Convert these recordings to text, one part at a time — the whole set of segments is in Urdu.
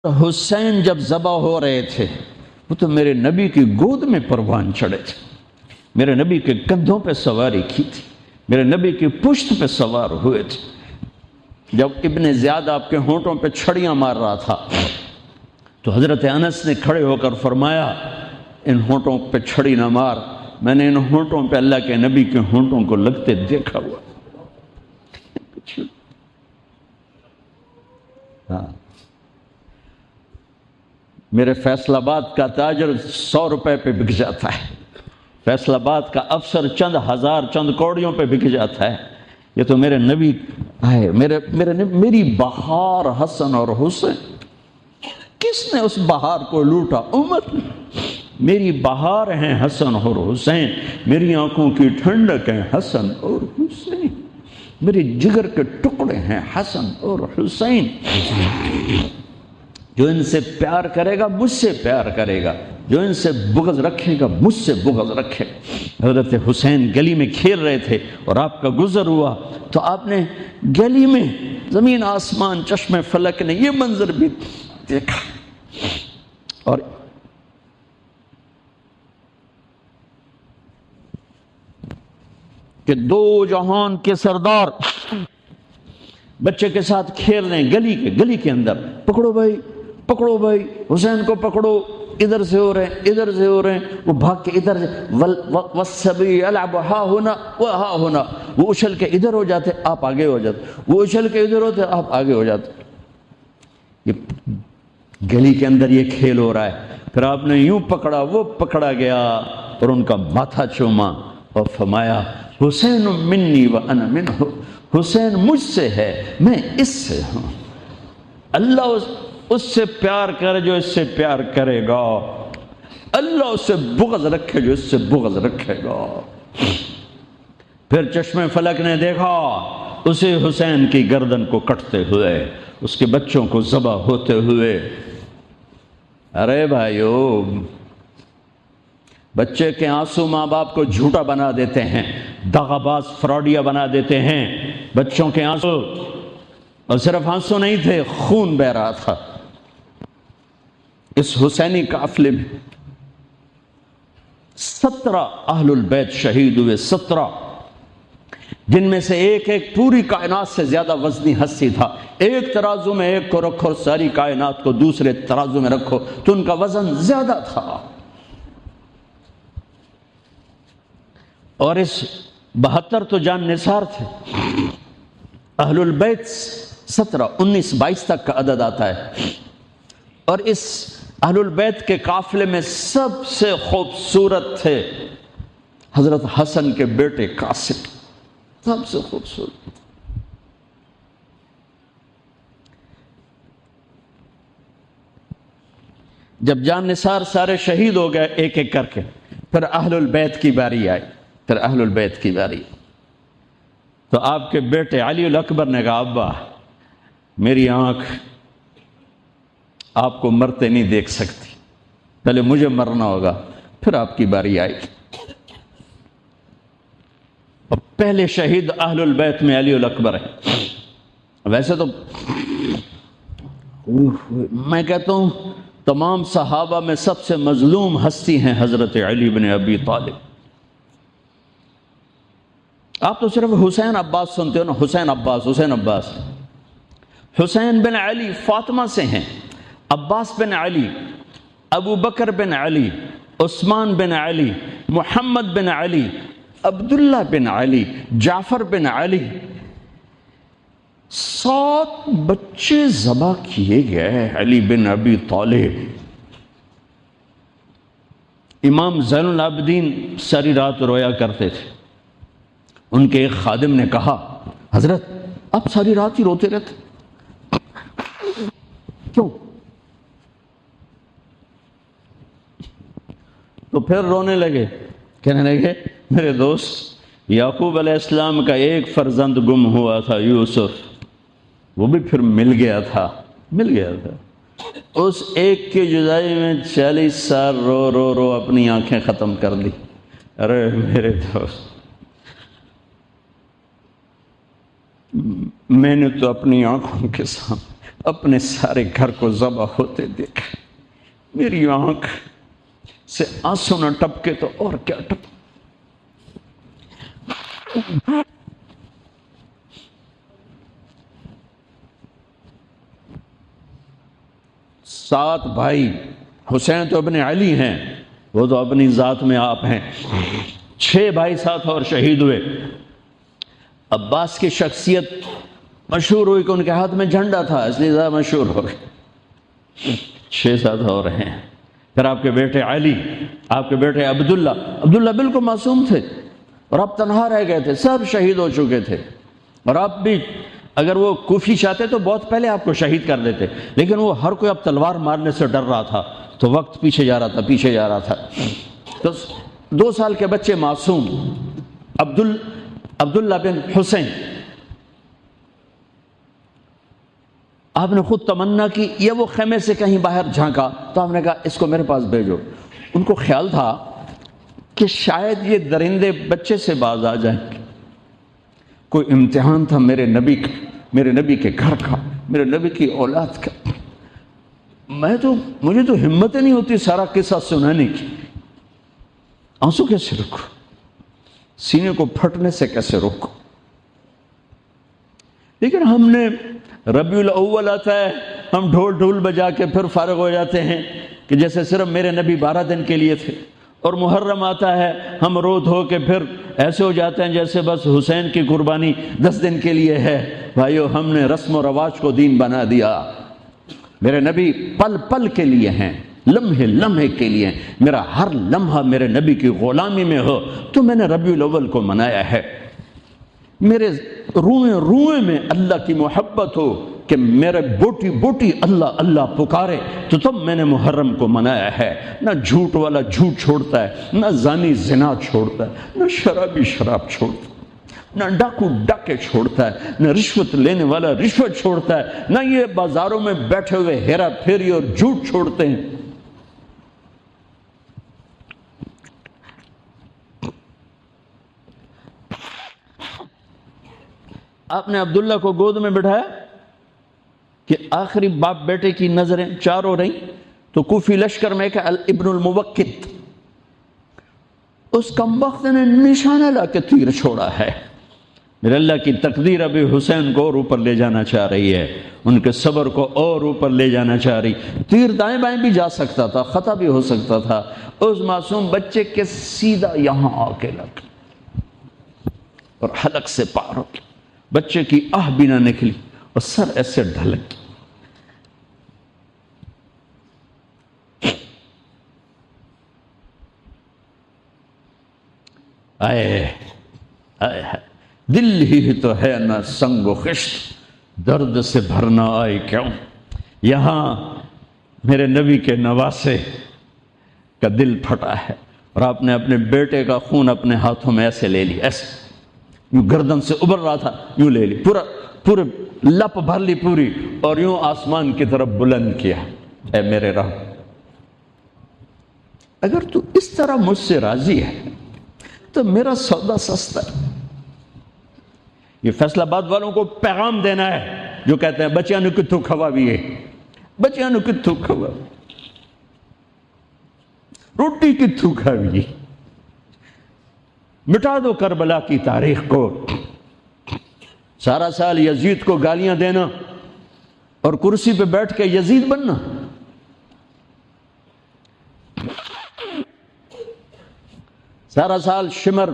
حسین جب ذبح ہو رہے تھے وہ تو میرے نبی کی گود میں پروان چڑھے تھے، میرے نبی کے کندھوں پہ سواری کی تھی، میرے نبی کی پشت پہ سوار ہوئے تھے۔ جب ابن زیاد آپ کے ہونٹوں پہ چھڑیاں مار رہا تھا تو حضرت انس نے کھڑے ہو کر فرمایا ان ہونٹوں پہ چھڑی نہ مار، میں نے ان ہونٹوں پہ اللہ کے نبی کے ہونٹوں کو لگتے دیکھا ہوا۔ میرے فیصل آباد کا تاجر 100 روپے پہ بک جاتا ہے، فیصل آباد کا افسر چند ہزار چند کوڑیوں پہ بک جاتا ہے، یہ تو میرے نبی ہے، میری بہار حسن اور حسین۔ کس نے اس بہار کو لوٹا؟ امت نے۔ میری بہار ہیں حسن اور حسین، میری آنکھوں کی ٹھنڈک ہیں حسن اور حسین، میرے جگر کے ٹکڑے ہیں حسن اور حسین۔ جو ان سے پیار کرے گا مجھ سے پیار کرے گا، جو ان سے بغض رکھے گا مجھ سے بغض رکھے گا۔ حضرت حسین گلی میں کھیل رہے تھے اور آپ کا گزر ہوا تو آپ نے گلی میں زمین آسمان چشم فلک نے یہ منظر بھی دیکھا، اور کہ دو جہان کے سردار بچے کے ساتھ کھیل رہے ہیں گلی کے اندر، پکڑو بھائی پکڑو بھائی، حسین کو پکڑو، ادھر سے ہو رہے ہیں ادھر سے ہو رہے ہیں، وہ بھاگ کے ادھر سے والسبی یلعب ہا ہونا و ہا ہونا، وہ اچھل کے ادھر ہو جاتے آپ آگے ہو جاتے، وہ اچھل کے ادھر ہوتے آپ آگے ہو جاتے۔ یہ گلی کے اندر یہ کھیل ہو رہا ہے، پھر آپ نے یوں پکڑا وہ پکڑا گیا اور ان کا ماتھا چوما اور فرمایا حسین منی و انا منہ، حسین مجھ سے ہے میں اس سے ہوں۔ اللہ اس سے پیار کرے جو اس سے پیار کرے گا، اللہ اس سے بغض رکھے جو اس سے بغض رکھے گا۔ پھر چشم فلک نے دیکھا اسے حسین کی گردن کو کٹتے ہوئے، اس کے بچوں کو ذبح ہوتے ہوئے۔ ارے بھائیو، بچے کے آنسو ماں باپ کو جھوٹا بنا دیتے ہیں، دغاباز فراڈیا بنا دیتے ہیں۔ بچوں کے آنسو، اور صرف آنسو نہیں تھے، خون بہ رہا تھا۔ اس حسینی قافلے میں 17 اہل البیت شہید ہوئے، 17، جن میں سے ایک پوری کائنات سے زیادہ وزنی ہستی تھا۔ ایک ترازو میں ایک کو رکھو اور ساری کائنات کو دوسرے ترازو میں رکھو تو ان کا وزن زیادہ تھا۔ اور اس 72 تو جان نثار تھے۔ اہل البیت 17، 19، 22 تک کا عدد آتا ہے، اور اس اہل البیت کے قافلے میں سب سے خوبصورت تھے حضرت حسن کے بیٹے قاسم، سب سے خوبصورت۔ جب جان نثار سارے شہید ہو گئے ایک ایک کر کے، پھر اہل البیت کی باری آئی، پھر اہل البیت کی باری، تو آپ کے بیٹے علی الاکبر نے کہا ابا میری آنکھ آپ کو مرتے نہیں دیکھ سکتی، پہلے مجھے مرنا ہوگا، پھر آپ کی باری آئی۔ اور پہلے شہید اہل البیت میں علی الاکبر ہے۔ ویسے تو میں کہتا ہوں تمام صحابہ میں سب سے مظلوم ہستی ہیں حضرت علی بن ابی طالب۔ آپ تو صرف حسین عباس سنتے ہو نا، حسین عباس حسین عباس۔ حسین بن علی فاطمہ سے ہیں، عباس بن علی، ابو بکر بن علی، عثمان بن علی، محمد بن علی، عبداللہ بن علی، جعفر بن علی، 7 بچے ذبح کیے گئے علی بن ابی طالب۔ امام زین العابدین ساری رات رویا کرتے تھے۔ ان کے ایک خادم نے کہا حضرت آپ ساری رات ہی روتے رہتے کیوں؟ تو پھر رونے لگے، کہنے لگے میرے دوست یعقوب علیہ السلام کا ایک فرزند گم ہوا تھا یوسف، وہ بھی پھر مل گیا تھا۔ اس ایک کی جدائی میں 40 سال رو اپنی آنکھیں ختم کر دی۔ ارے میرے دوست، میں نے تو اپنی آنکھوں کے سامنے اپنے سارے گھر کو ذبح ہوتے دیکھا، میری آنکھ سے آنسو نہ ٹپکے تو اور کیا ٹپکے۔ 7 بھائی، حسین تو ابن علی ہیں، وہ تو اپنی ذات میں آپ ہیں، 6 بھائی ساتھ اور شہید ہوئے۔ عباس کی شخصیت مشہور ہوئی کہ ان کے ہاتھ میں جھنڈا تھا، اس لیے زیادہ مشہور ہو گئے۔ 6-7 اور ہیں۔ پھر آپ کے بیٹے علی، آپ کے بیٹے عبداللہ بالکل معصوم تھے اور آپ تنہا رہ گئے تھے، سب شہید ہو چکے تھے، اور آپ بھی اگر وہ کوفی چاہتے تو بہت پہلے آپ کو شہید کر دیتے، لیکن وہ ہر کوئی اب تلوار مارنے سے ڈر رہا تھا، تو وقت پیچھے جا رہا تھا۔ تو 2 سال کے بچے معصوم عبداللہ بن حسین، آپ نے خود تمنا کی، یہ وہ خیمے سے کہیں باہر جھانکا تو آپ نے کہا اس کو میرے پاس بھیجو۔ ان کو خیال تھا کہ شاید یہ درندے بچے سے باز آ جائیں گے، کوئی امتحان تھا میرے نبی کے گھر کا، میرے نبی کی اولاد کا۔ مجھے تو ہمت نہیں ہوتی سارا قصہ سنانے کی، آنسو کیسے روکو، سینے کو پھٹنے سے کیسے روکو۔ لیکن ہم نے ربیع الاول آتا ہے، ہم ڈھول بجا کے پھر فارغ ہو جاتے ہیں کہ جیسے صرف میرے نبی 12 دن کے لیے تھے، اور محرم آتا ہے، ہم رو دھو کے پھر ایسے ہو جاتے ہیں جیسے بس حسین کی قربانی 10 دن کے لیے ہے۔ بھائیو، ہم نے رسم و رواج کو دین بنا دیا۔ میرے نبی پل پل کے لیے ہیں، لمحے لمحے کے لیے ہیں، میرا ہر لمحہ میرے نبی کی غلامی میں ہو تو میں نے ربیع الاول کو منایا ہے۔ میرے روئیں روئیں میں اللہ کی محبت ہو کہ میرے بوٹی بوٹی اللہ اللہ پکارے تو تب میں نے محرم کو منایا ہے۔ نہ جھوٹ والا جھوٹ چھوڑتا ہے، نہ زانی زنا چھوڑتا ہے، نہ شرابی شراب چھوڑتا ہے، نہ ڈاکو ڈاکے چھوڑتا ہے، نہ رشوت لینے والا رشوت چھوڑتا ہے، نہ یہ بازاروں میں بیٹھے ہوئے ہیرا پھیری اور جھوٹ چھوڑتے ہیں۔ آپ نے عبداللہ کو گود میں بٹھایا کہ آخری باپ بیٹے کی نظریں 4 ہو رہی، تو کوفی لشکر میں کہ ابن الموقت، اس کمبخت نے نشانہ لا کے تیر چھوڑا ہے۔ میرے اللہ کی تقدیر ابھی حسین کو اور اوپر لے جانا چاہ رہی ہے، ان کے صبر کو اور اوپر لے جانا چاہ رہی۔ تیر دائیں بائیں بھی جا سکتا تھا، خطا بھی ہو سکتا تھا، اس معصوم بچے کے سیدھا یہاں آ کے لگ اور حلق سے پار ہو گیا، بچے کی آہ بھی نہ نکلی اور سر ایسے ڈھلک۔ آئے دل ہی تو ہے نہ سنگ و خشت، درد سے بھرنا آئے کیوں۔ یہاں میرے نبی کے نواسے کا دل پھٹا ہے، اور آپ نے اپنے بیٹے کا خون اپنے ہاتھوں میں ایسے لے لی، ایسے یوں گردن سے ابھر رہا تھا، یوں لے لی، پورے لپ بھر لی پوری، اور یوں آسمان کی طرف بلند کیا۔ اے میرے رب، اگر تو اس طرح مجھ سے راضی ہے تو میرا سودا سستا ہے۔ یہ فیصل آباد والوں کو پیغام دینا ہے جو کہتے ہیں بچیاں نو کتھوں کھوا بھی ہے، بچیاں نو کتھوں کھوا، روٹی کتھوں کھاوی، مٹا دو کربلا کی تاریخ کو۔ سارا سال یزید کو گالیاں دینا اور کرسی پہ بیٹھ کے یزید بننا، سارا سال شمر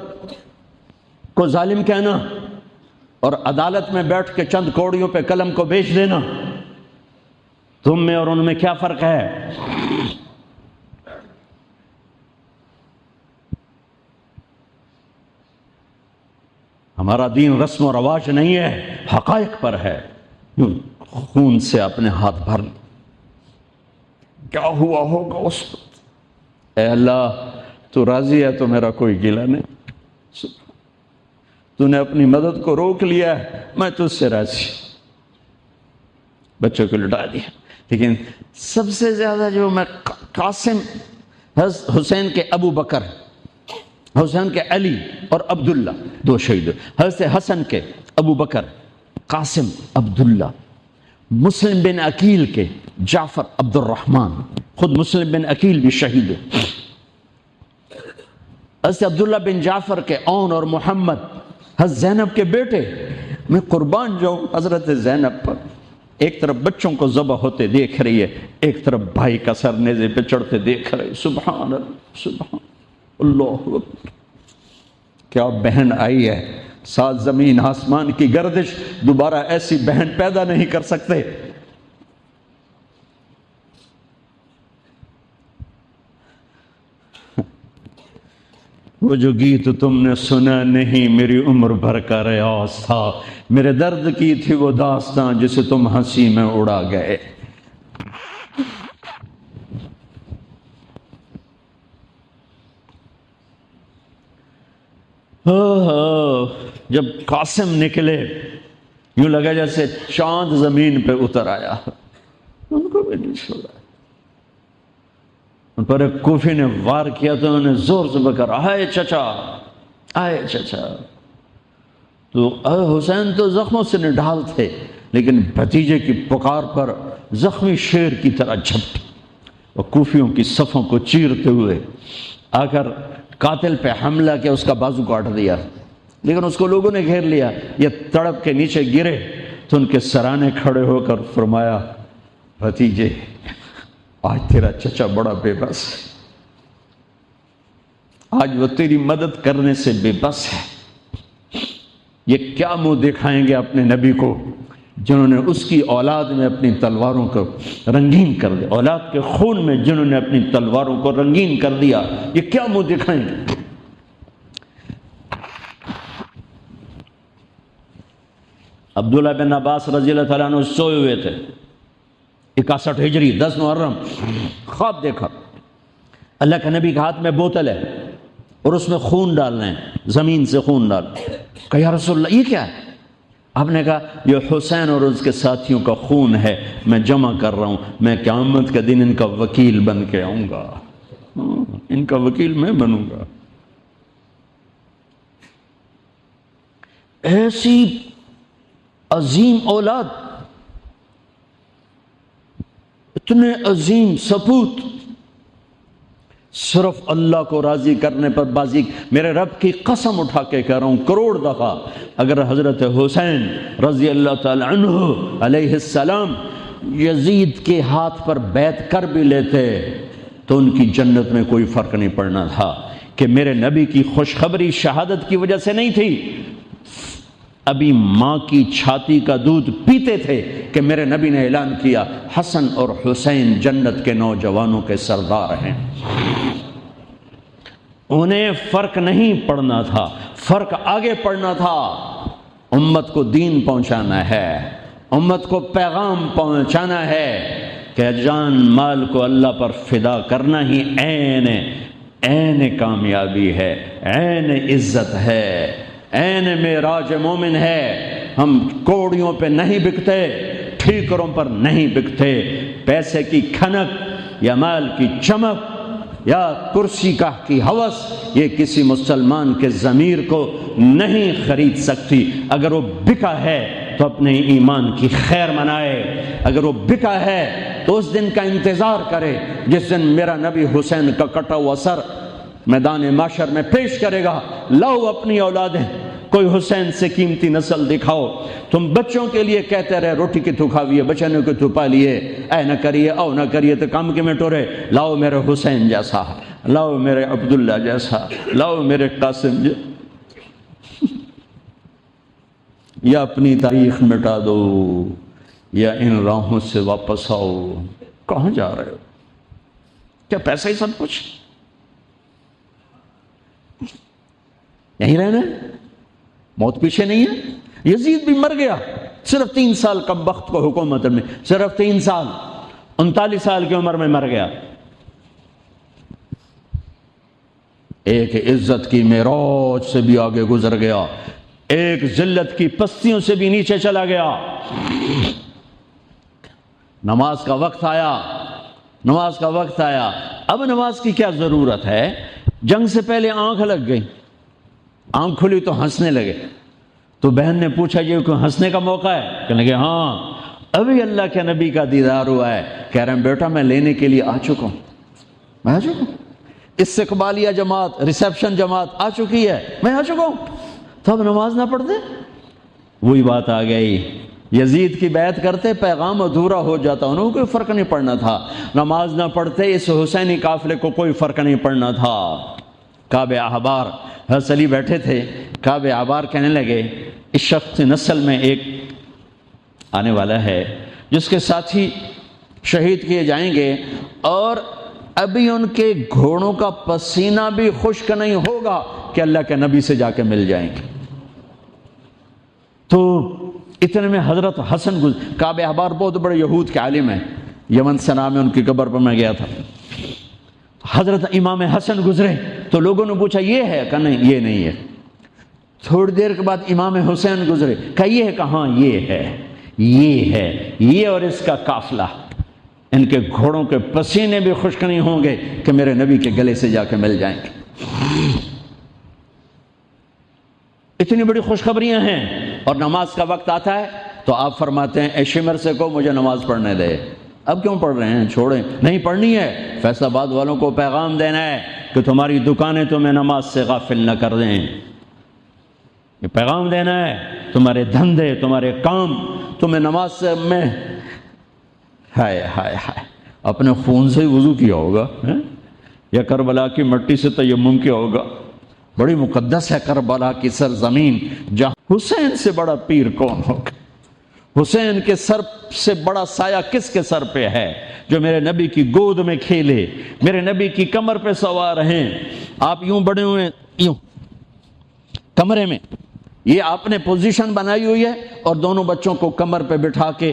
کو ظالم کہنا اور عدالت میں بیٹھ کے چند کوڑیوں پہ قلم کو بیچ دینا، تم میں اور ان میں کیا فرق ہے؟ ہمارا دین رسم و رواج نہیں ہے، حقائق پر ہے۔ خون سے اپنے ہاتھ بھر لیں، کیا ہوا ہوگا اس وقت؟ اے اللہ، تو راضی ہے تو میرا کوئی گلہ نہیں، تو نے اپنی مدد کو روک لیا ہے، میں تجھ سے راضی۔ بچوں کو لٹا دیا، لیکن سب سے زیادہ جو میں قاسم، حسین کے ابو بکر، حسین کے علی اور عبداللہ 2 شہید، حضرت حسن کے ابو بکر، قاسم، عبداللہ، مسلم بن عقیل کے جعفر عبد الرحمن، خود مسلم بن عقیل بھی شہید ہے، حضرت عبداللہ بن جعفر کے اون اور محمد حضرت زینب کے بیٹے، میں قربان جاؤں حضرت زینب پر، ایک طرف بچوں کو ذبح ہوتے دیکھ رہی ہے، ایک طرف بھائی کا سر نیزے پہ چڑھتے دیکھ رہے، سبحان اللہ، سبحان اللہ اکبر، کیا بہن آئی ہے، ساتھ زمین آسمان کی گردش دوبارہ ایسی بہن پیدا نہیں کر سکتے۔ وہ جو گیت تم نے سنا نہیں میری عمر بھر کا ریاض تھا، میرے درد کی تھی وہ داستاں جسے تم ہنسی میں اڑا گئے۔ جب قاسم نکلے یوں لگا جیسے چاند زمین پہ اتر آیا، ان کو بھی نہیں چھوڑا۔ ان پر ایک کوفی نے وار کیا تو انہوں نے زور سے بکر، آئے چچا، آئے چچا۔ تو حسین تو زخموں سے نڈھال تھے، لیکن بھتیجے کی پکار پر زخمی شیر کی طرح جھپٹ اور کوفیوں کی صفوں کو چیرتے ہوئے آ کر قاتل پہ حملہ کیا، اس کا بازو کاٹ دیا، لیکن اس کو لوگوں نے گھیر لیا۔ یہ تڑپ کے نیچے گرے تو ان کے سرانے کھڑے ہو کر فرمایا، بھتیجے آج تیرا چچا بڑا بے بس ہے، آج وہ تیری مدد کرنے سے بے بس ہے۔ یہ کیا منہ دکھائیں گے اپنے نبی کو جنہوں نے اس کی اولاد میں اپنی تلواروں کو رنگین کر دیا، اولاد کے خون میں جنہوں نے اپنی تلواروں کو رنگین کر دیا، یہ کیا منہ دکھائیں گے؟ عبداللہ بن عباس رضی اللہ تعالیٰ عنہ سوئے ہوئے تھے، 61 ہجری 10 محرم، خواب دیکھا اللہ کے نبی کے ہاتھ میں بوتل ہے اور اس میں خون ڈالنا ہے، زمین سے خون ڈال۔ کہا یا رسول اللہ یہ کیا ہے؟ آپ نے کہا یہ حسین اور اس کے ساتھیوں کا خون ہے، میں جمع کر رہا ہوں، میں قیامت کے دن ان کا وکیل بن کے آؤں گا، ان کا وکیل میں بنوں گا۔ ایسی عظیم اولاد، اتنے عظیم سپوت، صرف اللہ کو راضی کرنے پر بازی۔ میرے رب کی قسم اٹھا کے کہہ رہا ہوں، کروڑ دفعہ اگر حضرت حسین رضی اللہ تعالی عنہ علیہ السلام یزید کے ہاتھ پر بیعت کر بھی لیتے تو ان کی جنت میں کوئی فرق نہیں پڑنا تھا، کہ میرے نبی کی خوشخبری شہادت کی وجہ سے نہیں تھی، ابھی ماں کی چھاتی کا دودھ پیتے تھے کہ میرے نبی نے اعلان کیا حسن اور حسین جنت کے نوجوانوں کے سردار ہیں۔ انہیں فرق نہیں پڑنا تھا، فرق آگے پڑنا تھا، امت کو دین پہنچانا ہے، امت کو پیغام پہنچانا ہے کہ جان مال کو اللہ پر فدا کرنا ہی عین کامیابی ہے، عین عزت ہے، عین معراج مومن ہے۔ ہم کوڑیوں پہ نہیں بکتے، ٹھیکروں پر نہیں بکتے، پیسے کی کھنک یا مال کی چمک یا کرسی کی ہوس یہ کسی مسلمان کے ضمیر کو نہیں خرید سکتی۔ اگر وہ بکا ہے تو اپنے ایمان کی خیر منائے، اگر وہ بکا ہے تو اس دن کا انتظار کرے جس دن میرا نبی حسین کا کٹا ہوا سر میدان معاشر میں پیش کرے گا۔ لاؤ اپنی اولادیں، کوئی حسین سے قیمتی نسل دکھاؤ۔ تم بچوں کے لیے کہتے رہے روٹی کی تو کھاویے، بچنے کو تو پالیے، اے نہ کریے او نہ کریے تو کام کے میں ٹورے۔ لاؤ میرے حسین جیسا، لاؤ میرے عبداللہ جیسا، لاؤ میرے قاسم جیسا۔ یا اپنی تاریخ مٹا دو یا ان راہوں سے واپس آؤ۔ کہاں جا رہے ہو؟ کیا پیسہ ہی سب کچھ؟ یہیں رہنا ہے؟ موت پیچھے نہیں ہے؟ یزید بھی مر گیا، صرف 3 سال کم وقت کو حکومت میں، صرف 3 سال، 39 سال کی عمر میں مر گیا۔ ایک عزت کی معراج سے بھی آگے گزر گیا، ایک ذلت کی پستیوں سے بھی نیچے چلا گیا۔ نماز کا وقت آیا، نماز کا وقت آیا، اب نماز کی کیا ضرورت ہے؟ جنگ سے پہلے آنکھ لگ گئی، آنکھ کھلی تو ہنسنے لگے۔ تو بہن نے پوچھا یہ کوئی ہنسنے کا موقع ہے؟ کہنے لگے ہاں، ابھی اللہ کے نبی کا دیدار ہوا ہے، کہہ رہے ہیں بیٹا میں لینے کے لیے آ چکا ہوں، میں آ چکا ہوں، استقبالیہ جماعت، ریسیپشن جماعت آ چکی ہے، میں آ چکا ہوں، تو اب نماز نہ پڑھتے؟ وہی بات آ گئی، یزید کی بیعت کرتے پیغام ادھورا ہو جاتا، انہوں کو کوئی فرق نہیں پڑنا تھا، نماز نہ پڑھتے اس حسینی قافلے کو کوئی فرق نہیں پڑنا تھا۔ کعب احبار، حضرت علی بیٹھے تھے، کعب احبار کہنے لگے اس شخص نسل میں ایک آنے والا ہے جس کے ساتھی شہید کیے جائیں گے، اور ابھی ان کے گھوڑوں کا پسینہ بھی خشک نہیں ہوگا کہ اللہ کے نبی سے جا کے مل جائیں گے۔ تو اتنے میں حضرت حسن کعب احبار بہت بڑے یہود کے عالم ہیں، یمن سے نام ہے، ان کی قبر پر میں گیا تھا، حضرت امام حسن گزرے تو لوگوں نے پوچھا یہ ہے؟ کہ نہیں یہ نہیں ہے۔ تھوڑی دیر کے بعد امام حسین گزرے، کہا یہ ہے؟ کہاں یہ ہے، یہ ہے، یہ اور اس کا قافلہ، ان کے گھوڑوں کے پسینے بھی خشک نہیں ہوں گے کہ میرے نبی کے گلے سے جا کے مل جائیں گے۔ اتنی بڑی خوشخبریاں ہیں، اور نماز کا وقت آتا ہے تو آپ فرماتے ہیں اے شمر سے کو مجھے نماز پڑھنے دے۔ اب کیوں پڑھ رہے ہیں؟ چھوڑیں، نہیں پڑھنی ہے۔ فیصل آباد والوں کو پیغام دینا ہے کہ تمہاری دکانیں تمہیں نماز سے غافل نہ کر دیں، یہ پیغام دینا ہے، تمہارے دھندے، تمہارے کام تمہیں نماز سے میں ہائے ہائے ہائے اپنے خون سے ہی وضو کیا ہوگا یا کربلا کی مٹی سے تیمم کیا ہوگا۔ بڑی مقدس ہے کربلا کی سرزمین، جہاں حسین سے بڑا پیر کون ہوگا؟ حسین کے سر سے بڑا سایہ کس کے سر پہ ہے جو میرے نبی کی گود میں کھیلے، میرے نبی کی کمر پہ سوار ہیں۔ آپ یوں بڑے ہوئے یوں کمرے میں، یہ آپ نے پوزیشن بنائی ہوئی ہے، اور دونوں بچوں کو کمر پہ بٹھا کے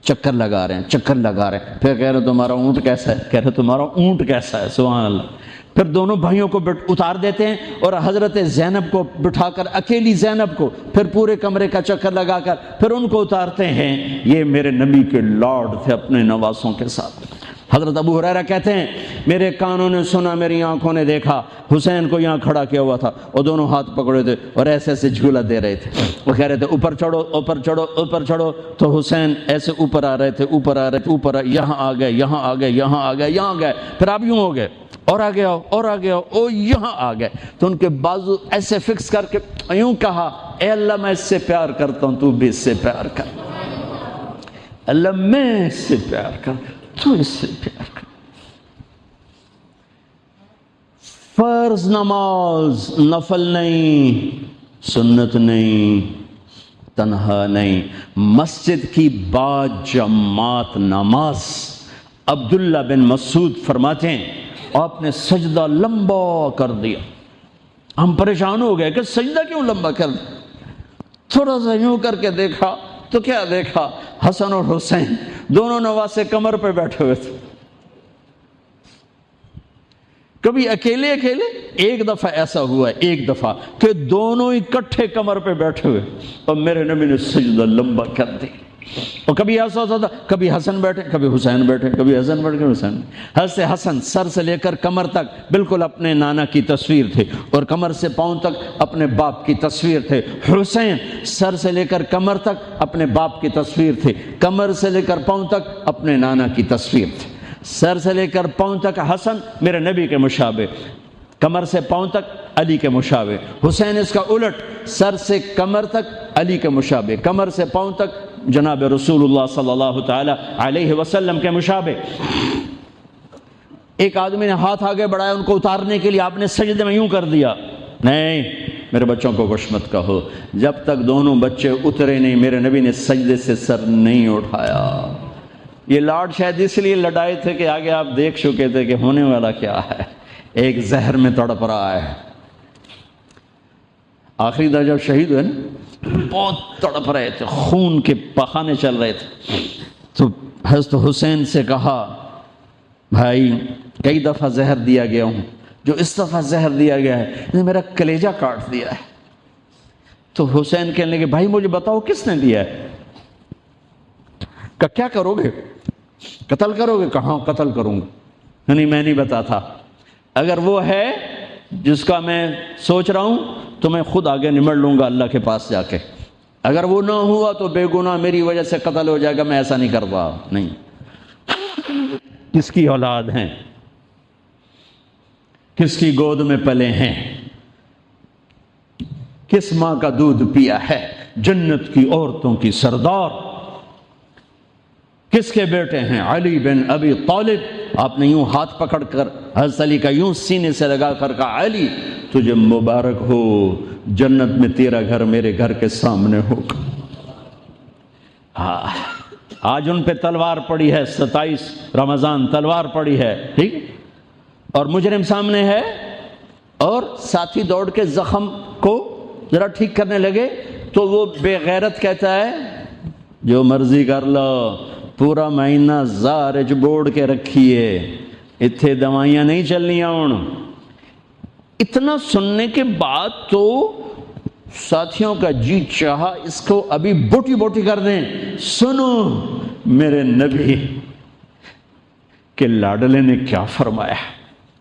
چکر لگا رہے ہیں، چکر لگا رہے ہیں۔ پھر کہہ رہے تمہارا اونٹ کیسا ہے؟ کہہ رہے تمہارا اونٹ کیسا ہے؟ سبحان اللہ۔ پھر دونوں بھائیوں کو اتار دیتے ہیں، اور حضرت زینب کو بٹھا کر، اکیلی زینب کو، پھر پورے کمرے کا چکر لگا کر پھر ان کو اتارتے ہیں۔ یہ میرے نبی کے لاڈ تھے اپنے نواسوں کے ساتھ۔ حضرت ابو ہریرہ کہتے ہیں میرے کانوں نے سنا، میری آنکھوں نے دیکھا، حسین کو یہاں کھڑا کیا ہوا تھا، اور دونوں ہاتھ پکڑے تھے اور ایسے ایسے جھولا دے رہے تھے، وہ کہہ رہے تھے اوپر چڑھو اوپر چڑھو اوپر چڑھو، تو حسین ایسے اوپر آ رہے تھے، اوپر آ رہے تھے، اوپر یہاں آ گئے، یہاں آ گئے، یہاں آ گئے، یہاں گئے، پھر آپ یوں ہو گئے، اور آگے آؤ اور آگے آؤ، او یہاں آ گئے، تو ان کے بازو ایسے فکس کر کے یوں کہا اے اللہ میں اس سے پیار کرتا ہوں، تو بھی اس سے پیار کر، اللہ میں اس سے پیار کر، تو اس سے پیار کر۔ فرض نماز نفل نہیں، سنت نہیں، تنہا نہیں، مسجد کی با جماعت نماز۔ عبداللہ بن مسعود فرماتے ہیں آپ نے سجدہ لمبا کر دیا، ہم پریشان ہو گئے کہ سجدہ کیوں لمبا کر دیا؟ تھوڑا سا یوں کر کے دیکھا تو کیا دیکھا؟ حسن اور حسین دونوں نواسے کمر پہ بیٹھے ہوئے تھے۔ کبھی اکیلے اکیلے، ایک دفعہ ایسا ہوا ہے، ایک دفعہ کہ دونوں اکٹھے کمر پہ بیٹھے ہوئے، اور میرے نبی نے سجدہ لمبا کر دی۔ اور کبھی ایسا ہوتا تھا، کبھی حسن بیٹھے، کبھی حسین بیٹھے، کبھی حسن بیٹھے، کبھی حسین۔ حضرت حسن سر سے لے کر کمر تک بالکل اپنے نانا کی تصویر تھے، اور کمر سے پاؤں تک اپنے باپ کی تصویر تھے۔ حسین سر سے لے کر کمر تک اپنے باپ کی تصویر تھے، کمر سے لے کر پاؤں تک اپنے نانا کی تصویر تھے۔ سر سے لے کر پاؤں تک حسن میرے نبی کے مشابہ، کمر سے پاؤں تک علی کے مشابہ۔ حسین اس کا الٹ، سر سے کمر تک علی کے مشابہ، کمر سے پاؤں تک جناب رسول اللہ صلی اللہ تعالی علیہ وسلم کے مشابہ۔ ایک آدمی نے ہاتھ آگے بڑھایا ان کو اتارنے کے لیے، آپ نے سجدے میں یوں کر دیا، نہیں میرے بچوں کو کچھ مت کہو۔ جب تک دونوں بچے اترے نہیں میرے نبی نے سجدے سے سر نہیں اٹھایا۔ یہ لاڈ شاید اس لیے لڑائے تھے کہ آگے آپ دیکھ چکے تھے کہ ہونے والا کیا ہے، ایک زہر میں تڑپ رہا ہے۔ آخری دن جب شہید ہوئے نا، بہت تڑپ رہے تھے، خون کے پخانے چل رہے تھے، تو حضرت حسین سے کہا بھائی کئی دفعہ زہر دیا گیا ہوں، جو اس دفعہ زہر دیا گیا ہے نے میرا کلیجہ کاٹ دیا ہے۔ تو حسین کہنے لگے بھائی مجھے بتاؤ کس نے دیا ہے؟ کہ کیا کرو گے؟ قتل کرو گے؟ کہاں قتل کروں گا، نہیں میں نہیں بتاتا، اگر وہ ہے جس کا میں سوچ رہا ہوں تو میں خود آگے نمٹ لوں گا اللہ کے پاس جا کے۔ اگر وہ نہ ہوا تو بے گناہ میری وجہ سے قتل ہو جائے گا، میں ایسا نہیں کرتا۔ نہیں، کس کی اولاد ہیں، کس کی گود میں پلے ہیں، کس ماں کا دودھ پیا ہے، جنت کی عورتوں کی سردار کس کے بیٹے ہیں؟ علی بن ابی طالب۔ آپ نے یوں ہاتھ پکڑ کر حضرت علی کا یوں سینے سے لگا کر کہا، علی تجھے مبارک ہو، جنت میں تیرا گھر میرے گھر کے سامنے ہوگا۔ آج ان پہ تلوار پڑی ہے، 27 رمضان تلوار پڑی ہے، ٹھیک، اور مجرم سامنے ہے، اور ساتھی دوڑ کے زخم کو ذرا ٹھیک کرنے لگے تو وہ بے غیرت کہتا ہے جو مرضی کر لو، پورا مہینہ زارج بوڑ کے رکھیے، اتھے دوائیاں نہیں چلنیاں ہوں۔ اتنا سننے کے بعد تو ساتھیوں کا جی چاہا اس کو ابھی بوٹی بوٹی کر دیں۔ سنو میرے نبی کے لاڈلے نے کیا فرمایا،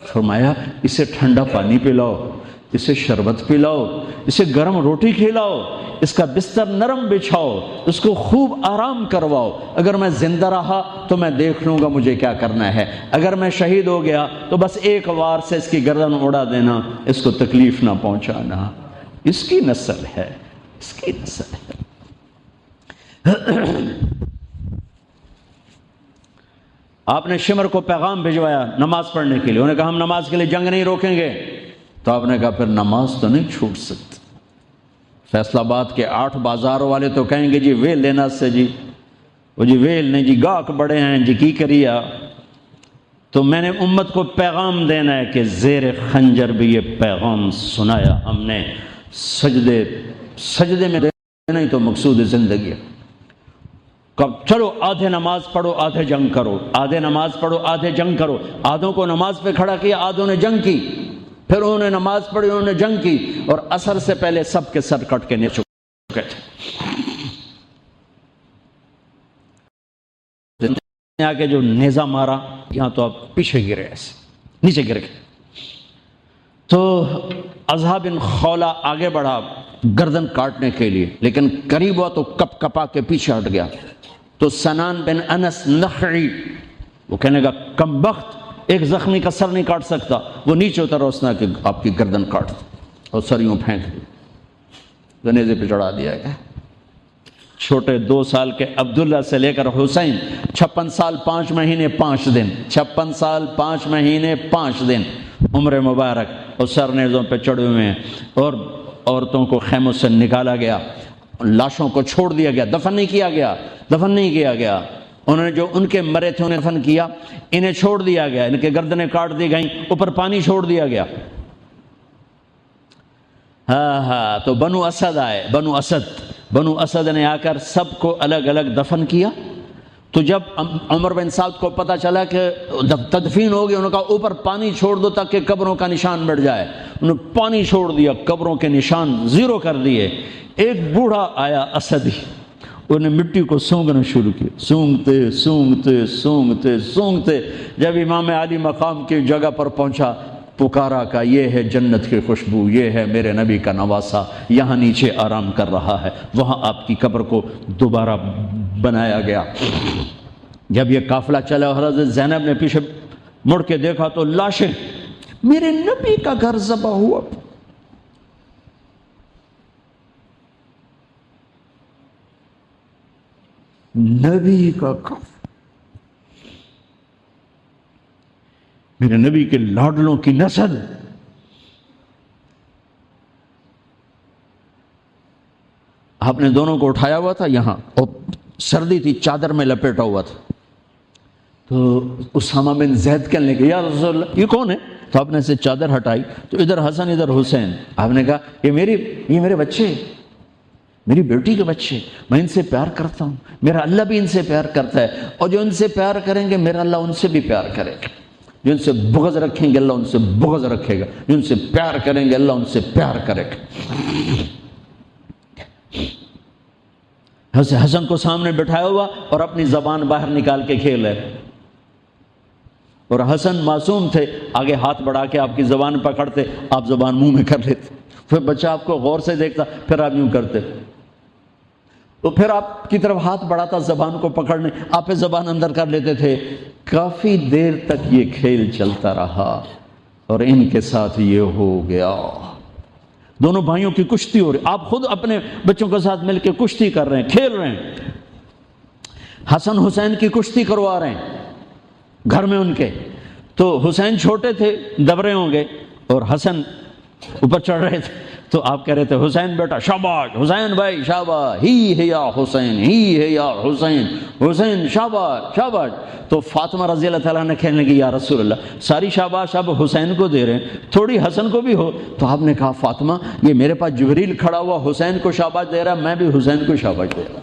فرمایا اسے ٹھنڈا پانی پلاؤ، اسے شربت پلاؤ، اسے گرم روٹی کھلاؤ، اس کا بستر نرم بچھاؤ، اس کو خوب آرام کرواؤ۔ اگر میں زندہ رہا تو میں دیکھ لوں گا مجھے کیا کرنا ہے، اگر میں شہید ہو گیا تو بس ایک وار سے اس کی گردن اڑا دینا، اس کو تکلیف نہ پہنچانا۔ اس کی نسل ہے، اس کی نسل ہے۔ آپ نے شمر کو پیغام بھجوایا نماز پڑھنے کے لیے، انہوں نے کہا ہم نماز کے لیے جنگ نہیں روکیں گے، تو آپ نے کہا پھر نماز تو نہیں چھوٹ سکتی۔ فیصل آباد کے 8 بازار والے تو کہیں گے جی ویل لینا سے جی، وہ جی ویل نہیں جی، گاہک بڑے ہیں جی کی کریا۔ تو میں نے امت کو پیغام دینا ہے کہ زیر خنجر بھی یہ پیغام سنایا ہم نے، سجدے میں دینا ہی تو مقصود زندگی ہے۔ کب چلو آدھے نماز پڑھو آدھے جنگ کرو، آدھے نماز پڑھو آدھے جنگ کرو۔ آدھوں کو نماز پہ کھڑا کیا، آدھوں نے جنگ کی، پھر انہوں نے نماز پڑھی، انہوں نے جنگ کی، اور عصر سے پہلے سب کے سر کٹ کے نیچے چکے تھے۔ آگے جو نیزہ مارا یہاں تو آپ پیچھے گرے، ایسے نیچے گر گئے۔ تو اضحیٰ بن خولہ آگے بڑھا گردن کاٹنے کے لیے، لیکن قریب ہوا تو کپ کپا کے پیچھے ہٹ گیا۔ تو سنان بن انس نخعی وہ کہنے لگا کم بخت، ایک زخمی کا سر نہیں کاٹ سکتا، وہ نیچے اترا، اس نے کہ آپ کی گردن کاٹ دی اور سر یوں پھینک دی، جنیزے پہ چڑھا دیا گیا۔ چھوٹے 2 سال کے عبداللہ سے لے کر حسین 56 سال 5 مہینے 5 دن، 56 سال 5 مہینے 5 دن عمر مبارک، اور سر نیزوں پہ چڑھے ہوئے ہیں، اور عورتوں کو خیموں سے نکالا گیا، لاشوں کو چھوڑ دیا گیا، دفن نہیں کیا گیا، دفن نہیں کیا گیا۔ انہوں نے جو ان کے مرے تھے انہیں دفن کیا، انہیں چھوڑ دیا گیا، ان کے گردنیں کاٹ دی گئیں، اوپر پانی چھوڑ دیا گیا۔ تو بنو اسد آئے، بنو اسد نے آ کر سب کو الگ الگ دفن کیا۔ تو جب عمر بن سعد کو پتہ چلا کہ تدفین ہو گئی، انہوں نے کہا اوپر پانی چھوڑ دو تاکہ قبروں کا نشان مٹ جائے۔ انہوں نے پانی چھوڑ دیا، قبروں کے نشان زیرو کر دیے۔ ایک بوڑھا آیا اسدی، انہیں مٹی کو سونگنا شروع کیا، سونگتے سونگتے سونگتے سونگتے جب امام علی مقام کی جگہ پر پہنچا، پکارا کا یہ ہے جنت کی خوشبو، یہ ہے میرے نبی کا نواسہ، یہاں نیچے آرام کر رہا ہے۔ وہاں آپ کی قبر کو دوبارہ بنایا گیا۔ جب یہ قافلہ چلا، حضرت زینب نے پیچھے مڑ کے دیکھا تو لاشیں، میرے نبی کا گھر ذبح ہوا، نبی کا گھر، میرے نبی کے لاڈلوں کی نسل۔ آپ نے دونوں کو اٹھایا ہوا تھا یہاں، اور سردی تھی، چادر میں لپیٹا ہوا تھا۔ تو اسامہ بن زید کہنے لگے یا رسول اللہ یہ کون ہے؟ تو آپ نے سے چادر ہٹائی تو ادھر حسن ادھر حسین۔ آپ نے کہا یہ میرے بچے، میری بیٹی کے بچے، میں ان سے پیار کرتا ہوں، میرا اللہ بھی ان سے پیار کرتا ہے، اور جو ان سے پیار کریں گے میرا اللہ ان سے بھی پیار کرے گا، جو ان سے بغض رکھیں گے اللہ ان سے بغض رکھے گا، جو ان سے پیار کریں گے اللہ ان سے پیار کرے گا۔ حسن کو سامنے بٹھایا ہوا اور اپنی زبان باہر نکال کے کھیل ہے، اور حسن معصوم تھے، آگے ہاتھ بڑھا کے آپ کی زبان پکڑتے، آپ زبان منہ میں کر لیتے، پھر بچہ آپ کو غور سے دیکھتا، پھر آپ یوں کرتے۔ تو پھر آپ کی طرف ہاتھ بڑھاتا زبان کو پکڑنے، آپ پہ زبان اندر کر لیتے تھے۔ کافی دیر تک یہ کھیل چلتا رہا اور ان کے ساتھ یہ ہو گیا۔ دونوں بھائیوں کی کشتی ہو رہی، آپ خود اپنے بچوں کے ساتھ مل کے کشتی کر رہے ہیں، کھیل رہے ہیں۔ حسن حسین کی کشتی کروا رہے ہیں گھر میں ان کے، تو حسین چھوٹے تھے، دب رہے ہوں گے، اور حسن اوپر چڑھ رہے تھے، تو آپ کہہ رہے تھے حسین بیٹا شاباش، حسین بھائی شاباش، ہی ہے یا حسین، ہی ہے یا حسین، حسین شاباش شاباش۔ تو فاطمہ رضی اللہ تعالیٰ نے کہنے لگی یا رسول اللہ ساری شاباش اب حسین کو دے رہے ہیں، تھوڑی حسن کو بھی ہو۔ تو آپ نے کہا فاطمہ یہ میرے پاس جبریل کھڑا ہوا حسین کو شاباش دے رہا، میں بھی حسین کو شاباش دے رہا۔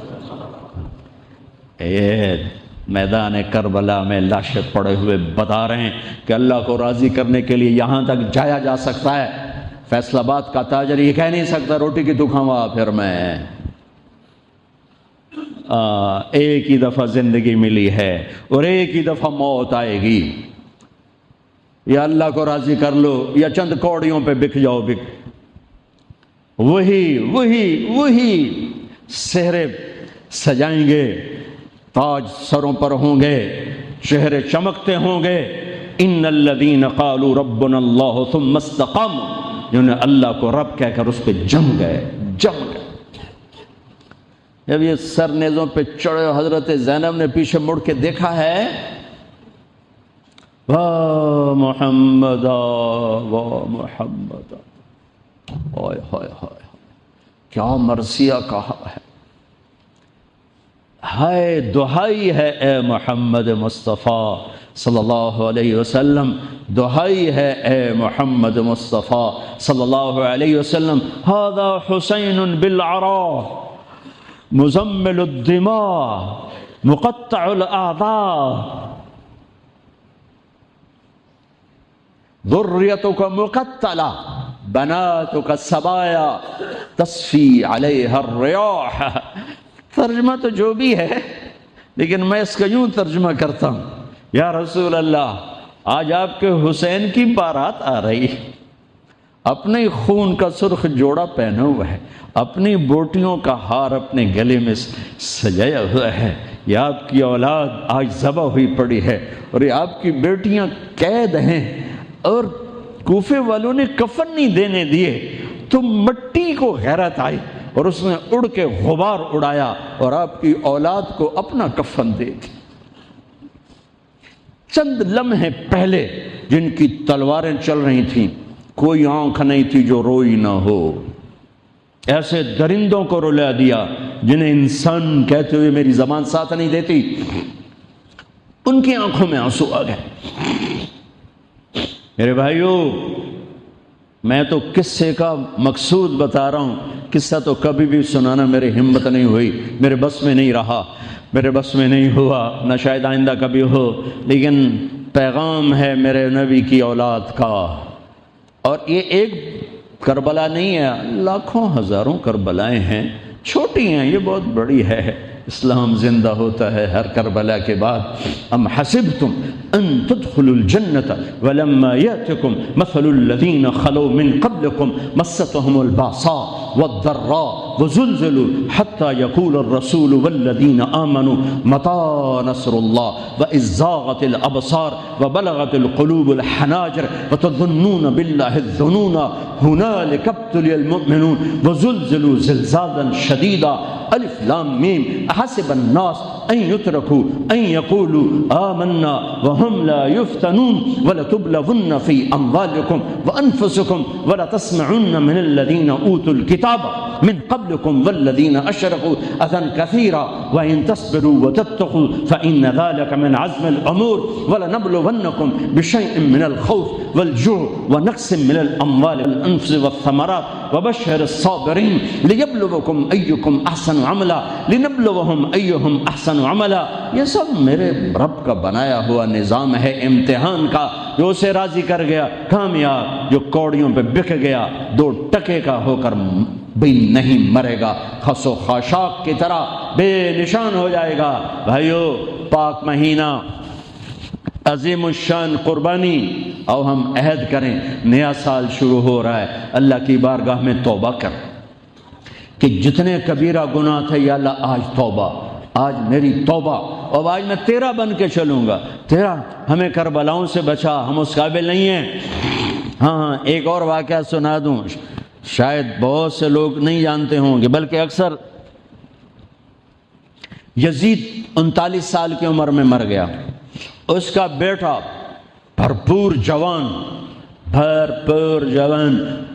میدان کربلا میں لاشیں پڑے ہوئے بتا رہے ہیں کہ اللہ کو راضی کرنے کے لیے یہاں تک جایا جا سکتا ہے۔ فیصل آباد کا تاجر یہ کہہ نہیں سکتا روٹی کی تو کھاؤں پھر میں، ایک ہی دفعہ زندگی ملی ہے اور ایک ہی دفعہ موت آئے گی، یا اللہ کو راضی کر لو یا چند کوڑیوں پہ بک جاؤ۔ وہی سہرے سجائیں گے، تاج سروں پر ہوں گے، چہرے چمکتے ہوں گے۔ ان الذین قالوا ربنا اللہ ثم استقاموا، جنہوں نے اللہ کو رب کہہ کر اس پہ جم گئے۔ جب یہ سر نیزوں پہ چڑھے، حضرت زینب نے پیچھے مڑ کے دیکھا ہے، واہ محمد واہ محمد، ہائے ہائے ہائے کیا مرثیہ کہا ہے، ہائے دہائی ہے اے محمد مصطفیٰ صلی اللہ علیہ وسلم، دہائی ہے اے محمد مصطفیٰ صلی اللہ علیہ وسلم۔ ھذا حسین بالعراء مزمل الدماء مقطع الاعضاء ذریتک مقتلہ بناتک سبایا تصفی علیہا الریاح۔ ترجمہ تو جو بھی ہے، لیکن میں اس کا یوں ترجمہ کرتا ہوں، یا رسول اللہ آج آپ کے حسین کی بارات آ رہی، اپنے خون کا سرخ جوڑا پہنا ہوا ہے، اپنی بوٹیوں کا ہار اپنے گلے میں سجایا ہوا ہے، یہ آپ کی اولاد آج ذبح ہوئی پڑی ہے اور یہ آپ کی بیٹیاں قید ہیں، اور کوفے والوں نے کفن نہیں دینے دیے، تو مٹی کو غیرت آئی اور اس نے اڑ کے غبار اڑایا اور آپ کی اولاد کو اپنا کفن دے دی۔ چند لمحے پہلے جن کی تلواریں چل رہی تھیں، کوئی آنکھ نہیں تھی جو روئی نہ ہو، ایسے درندوں کو رلا دیا جنہیں انسان کہتے ہوئے میری زبان ساتھ نہیں دیتی، ان کی آنکھوں میں آنسو آ گئے۔ میرے بھائیو میں تو قصے کا مقصود بتا رہا ہوں، قصہ تو کبھی بھی سنانا میری ہمت نہیں ہوئی، میرے بس میں نہیں رہا، میرے بس میں نہیں ہوا، نہ شاید آئندہ کبھی ہو، لیکن پیغام ہے میرے نبی کی اولاد کا۔ اور یہ ایک کربلا نہیں ہے، لاکھوں ہزاروں کربلائیں ہیں، چھوٹی ہیں، یہ بہت بڑی ہے۔ اسلام زندہ ہوتا ہے ہر کربلا کے بعد۔ ام حسبتم ان تدخلوا الجنة ولما يأتكم مثل الذين خلوا من قبلكم مستهم البأساء والضراء وزلزلوا حتى يقول الرسول والذين آمنوا متى نصر الله وإذ زاغت الأبصار وبلغت القلوب الحناجر وتظنون بالله الظنون هنالك ابتلي المؤمنون وزلزلوا زلزالا شديدا۔ الف لام میم احسب الناس ان يتركوا ان يقولوا آمنا وهم لا يفتنون ولتبلغن في اموالكم وانفسكم ولتسمعن من الذين اوتوا الكتاب من قبلكم والذين اشركوا اذى كثيرا وان تصبروا وتتقوا فان ذلك من عزم الامور ولنبلونكم بشيء من الخوف والجوع ونقص من الاموال والانفس والثمرات وبشر الصابرين ليبلوكم ايكم احسن عملا لنبلوهم ايهم احسن عملا۔ یہ سب میرے رب کا بنایا ہوا نظام ہے امتحان کا، جو اسے راضی کر گیا کامیاب، جو کوڑیوں پہ بک گیا 2 ٹکے کا ہو کر بھی نہیں مرے گا، خس و خاشاک کی طرح بے نشان ہو جائے گا۔ بھائیو پاک مہینہ، عظیم الشان قربانی، اور ہم عہد کریں، نیا سال شروع ہو رہا ہے، اللہ کی بارگاہ میں توبہ کر، کہ جتنے کبیرہ گناہ تھے یا اللہ آج توبہ، آج میری توبہ، اور آج میں تیرا بن کے چلوں گا، تیرا ہمیں کربلاؤں سے بچا، ہم اس قابل نہیں ہیں۔ ہاں ایک اور واقعہ سنا دوں، شاید بہت سے لوگ نہیں جانتے ہوں گے، بلکہ اکثر یزید 39 سال کی عمر میں مر گیا، اس کا بیٹا بھرپور جوان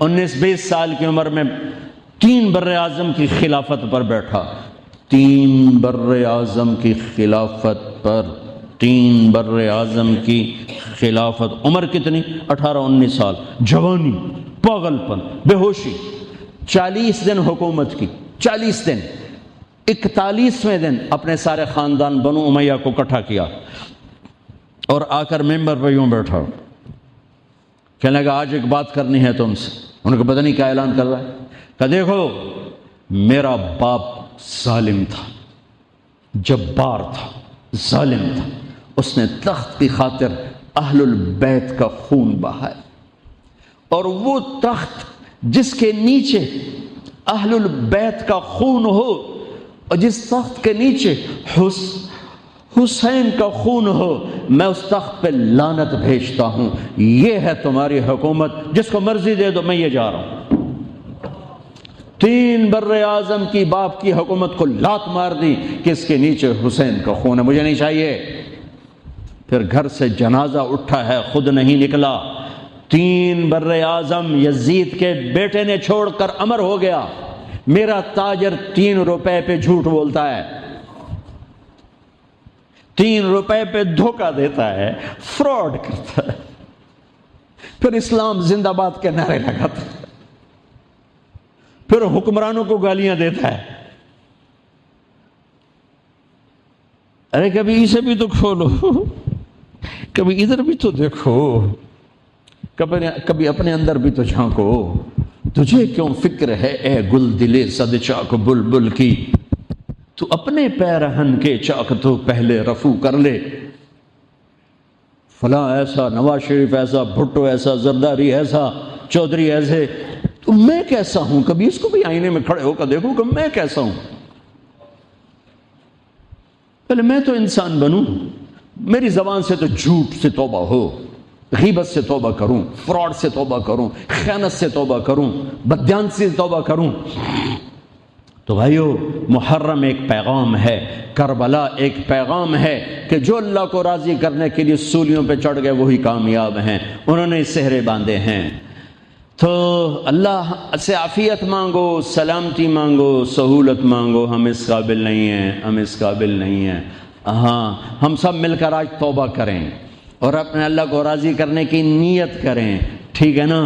19-20 سال کی عمر میں 3 بر اعظم کی خلافت پر بیٹھا، 3 بر اعظم کی خلافت پر، 3 بر اعظم کی خلافت، عمر کتنی؟ 18-19 سال، جوانی، پاگل پن، بے ہوشی، 40 دن حکومت کی، 40 دن، 41ویں دن اپنے سارے خاندان بنو امیہ کو اکٹھا کیا اور آ کر ممبر پہ یوں بیٹھا، کہنے لگا آج ایک بات کرنی ہے تم سے۔ انہوں نے کہا پتہ نہیں کیا اعلان کر رہا ہے؟ کہا دیکھو میرا باپ ظالم تھا، جبار تھا، ظالم تھا، اس نے تخت کی خاطر اہل البیت کا خون بہایا، اور وہ تخت جس کے نیچے اہل البیت کا خون ہو اور جس تخت کے نیچے حسین کا خون ہو، میں اس تخت پہ لعنت بھیجتا ہوں۔ یہ ہے تمہاری حکومت، جس کو مرضی دے دو، میں یہ جا رہا ہوں۔ 3 بر اعظم کی باپ کی حکومت کو لات مار دی کہ اس کے نیچے حسین کا خون ہے، مجھے نہیں چاہیے۔ پھر گھر سے جنازہ اٹھا ہے، خود نہیں نکلا۔ 3 بر اعظم یزید کے بیٹے نے چھوڑ کر امر ہو گیا، میرا تاجر 3 روپے پہ جھوٹ بولتا ہے، 3 روپے پہ دھوکہ دیتا ہے، فراڈ کرتا ہے، پھر اسلام زندہ باد کے نعرے لگاتا ہے، پھر حکمرانوں کو گالیاں دیتا ہے۔ ارے کبھی اسے بھی تو کھولو، کبھی ادھر بھی تو دیکھو، کبھی اپنے اندر بھی تو جھانکو۔ تجھے کیوں فکر ہے اے گل دلے صد چاک بلبل کی، تو اپنے پیرہن کے چاک تو پہلے رفو کر لے۔ فلاں ایسا، نواز شریف ایسا، بھٹو ایسا، زرداری ایسا، چودھری ایسے، تو میں کیسا ہوں؟ کبھی اس کو بھی آئینے میں کھڑے ہو کر دیکھو کہ میں کیسا ہوں۔ پہلے میں تو انسان بنوں، میری زبان سے تو جھوٹ سے توبہ ہو، غیبت سے توبہ کروں، فراڈ سے توبہ کروں، خیانت سے توبہ کروں، بددیانتی سے توبہ کروں۔ تو بھائیو، محرم ایک پیغام ہے، کربلا ایک پیغام ہے کہ جو اللہ کو راضی کرنے کے لیے سولیوں پہ چڑھ گئے وہی کامیاب ہیں، انہوں نے سہرے باندھے ہیں۔ تو اللہ سے عافیت مانگو، سلامتی مانگو، سہولت مانگو۔ ہم اس قابل نہیں ہیں، ہم اس قابل نہیں ہیں۔ ہاں ہم سب مل کر آج توبہ کریں اور اپنے اللہ کو راضی کرنے کی نیت کریں، ٹھیک ہے نا؟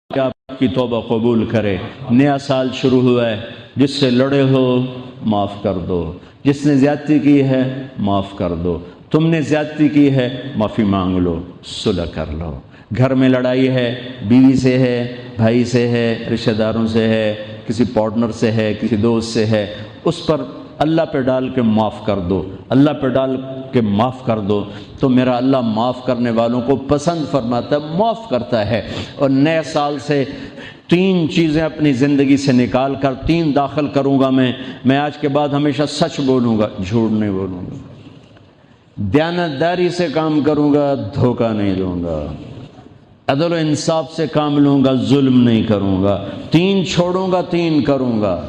کہ آپ کی توبہ قبول کرے۔ نیا سال شروع ہوا ہے، جس سے لڑے ہو معاف کر دو، جس نے زیادتی کی ہے معاف کر دو، تم نے زیادتی کی ہے معافی مانگ لو، صلح کر لو۔ گھر میں لڑائی ہے، بیوی سے ہے، بھائی سے ہے، رشتہ داروں سے ہے، کسی پارٹنر سے ہے، کسی دوست سے ہے، اس پر اللہ پہ ڈال کے معاف کر دو، اللہ پہ ڈال کے معاف کر دو، تو میرا اللہ معاف کرنے والوں کو پسند فرماتا ہے، معاف کرتا ہے۔ اور نئے سال سے 3 چیزیں اپنی زندگی سے نکال کر 3 داخل کروں گا میں آج کے بعد ہمیشہ سچ بولوں گا، جھوٹ نہیں بولوں گا، دیانتداری سے کام کروں گا، دھوکہ نہیں دوں گا، عدل و انصاف سے کام لوں گا، ظلم نہیں کروں گا، 3 چھوڑوں گا، 3 کروں گا،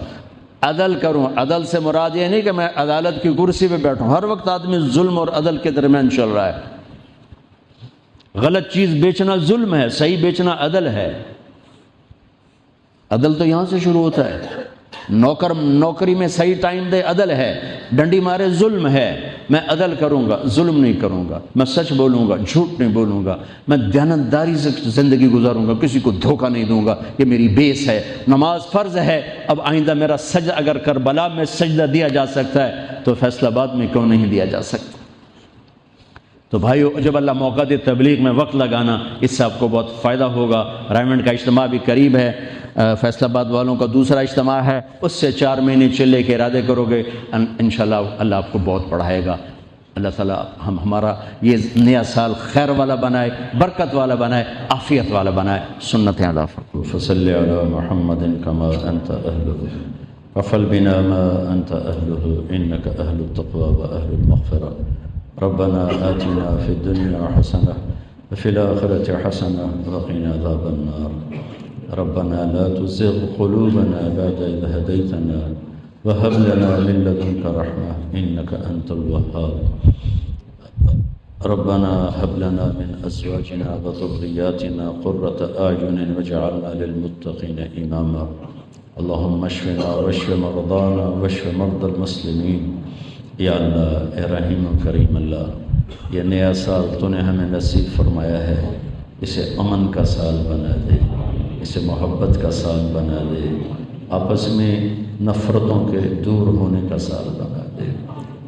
عدل کروں۔ عدل سے مراد یہ نہیں کہ میں عدالت کی کرسی پہ بیٹھوں، ہر وقت آدمی ظلم اور عدل کے درمیان چل رہا ہے۔ غلط چیز بیچنا ظلم ہے، صحیح بیچنا عدل ہے۔ عدل تو یہاں سے شروع ہوتا ہے، نوکری میں صحیح ٹائم دے، عدل ہے، ڈنڈی مارے، ظلم ہے۔ میں عدل کروں گا، ظلم نہیں کروں گا، میں سچ بولوں گا، جھوٹ نہیں بولوں گا، میں دیانتداری سے زندگی گزاروں گا، کسی کو دھوکہ نہیں دوں گا، یہ میری بیس ہے۔ نماز فرض ہے، اب آئندہ میرا سجدہ اگر کربلا میں سجدہ دیا جا سکتا ہے تو فیصل آباد میں کیوں نہیں دیا جا سکتا؟ تو بھائیو، جب اللہ موقع دے تبلیغ میں وقت لگانا، اس سے آپ کو بہت فائدہ ہوگا۔ رائمنڈ کا اجتماع بھی قریب ہے، فیصل آباد والوں کا دوسرا اجتماع ہے، اس سے 4 مہینے چلے کے ارادے کرو گے، انشاءاللہ اللہ آپ کو بہت پڑھائے گا۔ اللہ تعالیٰ ہمارا یہ نیا سال خیر والا بنائے، برکت والا بنائے، عافیت والا بنائے۔ سنت علی فصل علی محمد کما انت اہلہ وفل بنا ما انت اہلہ انک اہل التقوی و اہل المغفرہ۔ ربنا آتنا فی الدنیا حسنہ وفی الآخرة حسنہ وقنا عذاب النار۔ ربنا لا تزغ قلوبنا بعد إذ هديتنا وهب لنا من لدنك رحمة إنك أنت الوهاب۔ ربنا هب لنا من أزواجنا وذرياتنا قرة أعين واجعلنا للمتقين إماما۔ اللهم اشفنا واشف مرضانا واشف مرضى المسلمين۔ یا اللہ، اے رحیم و کریم اللہ، یہ نیا سال تو نے ہمیں نصیب فرمایا ہے، اسے امن کا سال بنا دے، اسے محبت کا سال بنا دے، آپس میں نفرتوں کے دور ہونے کا سال بنا دے،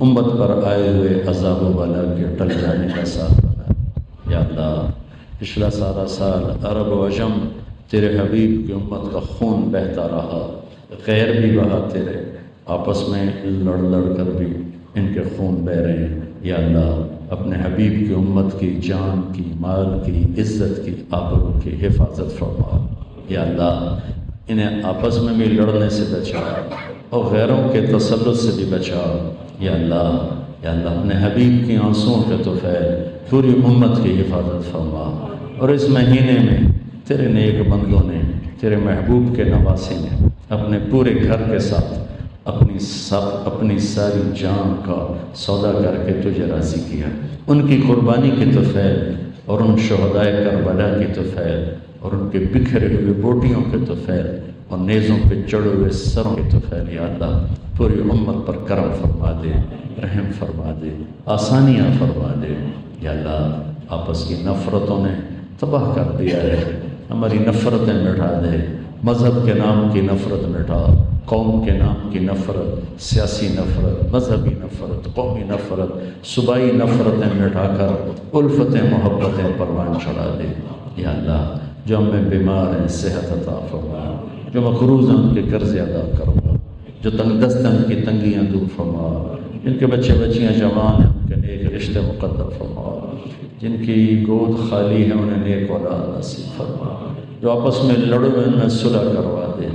امت پر آئے ہوئے عذاب و بلا کے ٹل جانے کا سال بنا دے۔ یا اللہ، پچھلا سارا سال عرب و عجم تیرے حبیب کی امت کا خون بہتا رہا، غیر بھی بہا تیرے، آپس میں لڑ لڑ کر بھی ان کے خون بہہ رہے ہیں۔ یا اللہ، اپنے حبیب کی امت کی جان کی، مال کی، عزت کی، آبرو کی حفاظت فرما۔ یا اللہ، انہیں آپس میں بھی لڑنے سے بچا اور غیروں کے تسلط سے بھی بچا۔ یا اللہ، یا اللہ، اپنے حبیب کی آنسوؤں کے طفیل پوری امت کی حفاظت فرما۔ اور اس مہینے میں تیرے نیک بندوں نے، تیرے محبوب کے نواسی نے اپنے پورے گھر کے ساتھ اپنی ساری جان کا سودا کر کے تجھے راضی کیا۔ ان کی قربانی کی طفیل اور ان شہدائے کربلا کی طفیل اور ان کے بکھرے ہوئے بوٹیوں کے طفیل اور نیزوں پہ چڑھے ہوئے سروں کے طفیل، یا اللہ، پوری امت پر کرم فرما دے، رحم فرما دے، آسانیاں فرما دے۔ یا اللہ، آپس کی نفرتوں نے تباہ کر دیا ہے، ہماری نفرتیں مٹا دے، مذہب کے نام کی نفرت مٹا، قوم کے نام کی نفرت، سیاسی نفرت، مذہبی نفرت، قومی نفرت، صوبائی نفرتیں مٹا کر الفتیں محبتیں پروان چڑھا دے۔ یا اللہ، جو ہم میں بیمار ہیں صحت عطا فرما، جو مقروض ہیں ان کے قرض ادا کروا، جو تنگ دست ہیں ان کی تنگیاں دور فرما، جن کے بچے بچیاں جوان ہیں ان کے نیک رشتے مقدر فرما، جن کی گود خالی ہے انہیں نیک اولاد نصیب فرما، جو آپس میں لڑے ہوئے انہیں صلح کروا دے،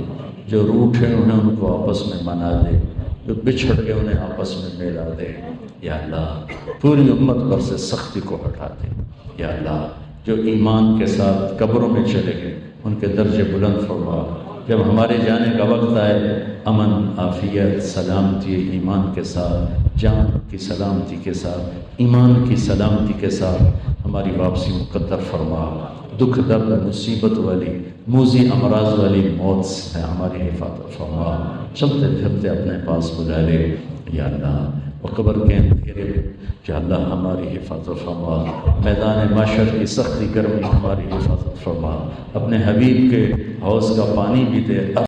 جو روٹھے انہیں ان کو آپس میں منا دے، جو بچھڑ گئے انہیں آپس میں ملا دے۔ یا اللہ، پوری امت پر سے سختی کو ہٹا دے۔ یا اللہ، جو ایمان کے ساتھ قبروں میں چلے گئے ان کے درجے بلند فرما۔ جب ہمارے جانے کا وقت آئے، امن، عافیت، سلامتی ایمان کے ساتھ، جان کی سلامتی کے ساتھ، ایمان کی سلامتی کے ساتھ ہماری واپسی مقدر فرما۔ دکھ درد مصیبت والی، موذی امراض والی موت سے ہماری حفاظت فرما، چلتے پھرتے اپنے پاس بلا لے۔ یا اللہ، وہ قبر کے اندھیرے یا اللہ ہماری حفاظت فرما، میدان محشر کی سختی گرمی ہماری حفاظت فرما، اپنے حبیب کے حوض کا پانی بھی دے۔